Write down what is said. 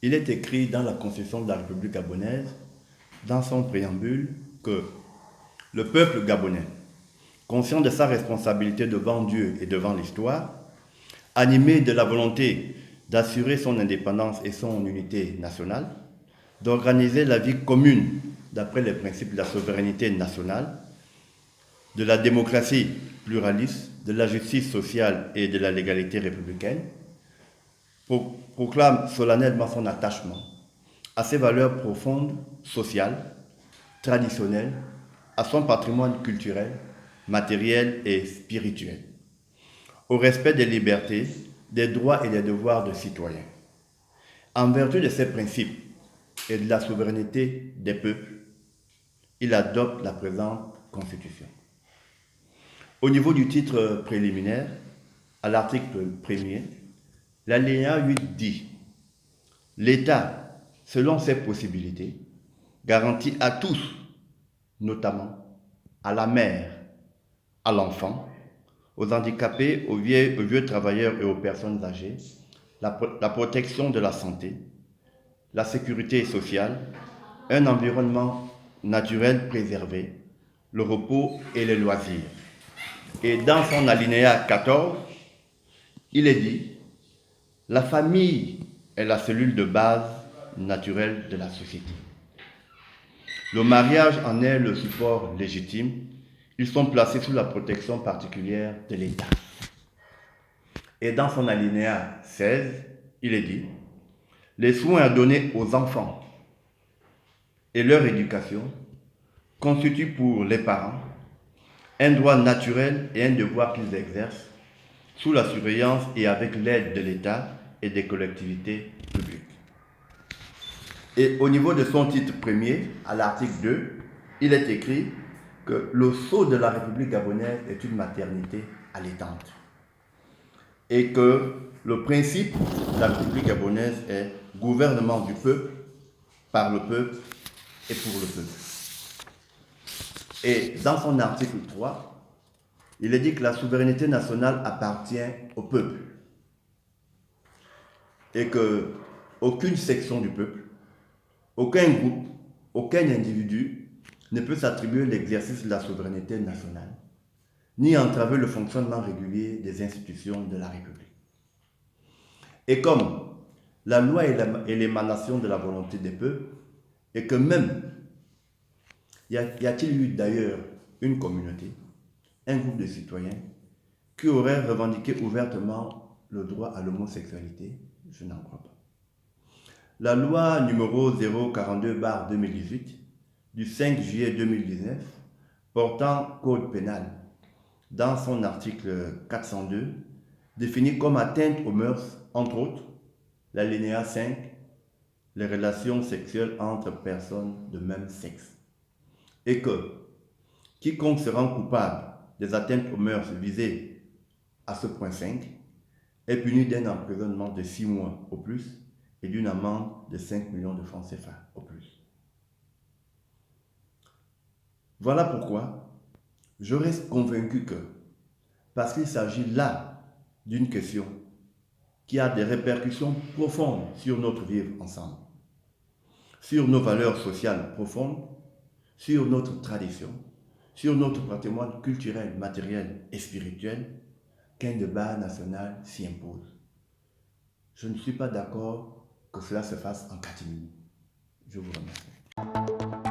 Il est écrit dans la Constitution de la République gabonaise, dans son préambule, que le peuple gabonais, conscient de sa responsabilité devant Dieu et devant l'histoire, animé de la volonté d'assurer son indépendance et son unité nationale, d'organiser la vie commune d'après les principes de la souveraineté nationale, de la démocratie pluraliste, de la justice sociale et de la légalité républicaine, proclame solennellement son attachement à ses valeurs profondes, sociales, traditionnelles, à son patrimoine culturel, matériel et spirituel, au respect des libertés, des droits et des devoirs de citoyens. En vertu de ces principes et de la souveraineté des peuples, il adopte la présente Constitution. Au niveau du titre préliminaire, à l'article 1er, l'alinéa 8 dit « L'État, selon ses possibilités, garantit à tous, notamment à la mère, à l'enfant, aux handicapés, aux vieux travailleurs et aux personnes âgées, la protection de la santé, la sécurité sociale, un environnement naturel préservé, le repos et les loisirs. » Et dans son alinéa 14, il est dit « La famille est la cellule de base naturelle de la société. Le mariage en est le support légitime. Ils sont placés sous la protection particulière de l'État. » Et dans son alinéa 16, il est dit « Les soins à donner aux enfants et leur éducation constituent pour les parents un droit naturel et un devoir qu'ils exercent sous la surveillance et avec l'aide de l'État et des collectivités publiques. » Et au niveau de son titre premier, à l'article 2, il est écrit que le sceau de la République gabonaise est une maternité allaitante et que le principe de la République gabonaise est gouvernement du peuple, par le peuple et pour le peuple. Et dans son article 3, il est dit que la souveraineté nationale appartient au peuple et qu'aucune section du peuple, aucun groupe, aucun individu ne peut s'attribuer l'exercice de la souveraineté nationale, ni entraver le fonctionnement régulier des institutions de la République. Et comme la loi est l'émanation de la volonté des peuples, et que même, y a-t-il eu d'ailleurs une communauté, un groupe de citoyens qui aurait revendiqué ouvertement le droit à l'homosexualité? Je n'en crois pas. La loi numéro 042/2018 du 5 juillet 2019 portant code pénal, dans son article 402, définit comme atteinte aux mœurs, entre autres, l'alinéa 5, les relations sexuelles entre personnes de même sexe. Et que quiconque se rend coupable des atteintes aux mœurs visées à ce point 5 est puni d'un emprisonnement de 6 mois au plus et d'une amende de 5 millions de francs CFA au plus. Voilà pourquoi je reste convaincu que, parce qu'il s'agit là d'une question qui a des répercussions profondes sur notre vivre ensemble, sur nos valeurs sociales profondes, sur notre tradition, sur notre patrimoine culturel, matériel et spirituel, qu'un débat national s'y impose. Je ne suis pas d'accord que cela se fasse en catimini. Je vous remercie.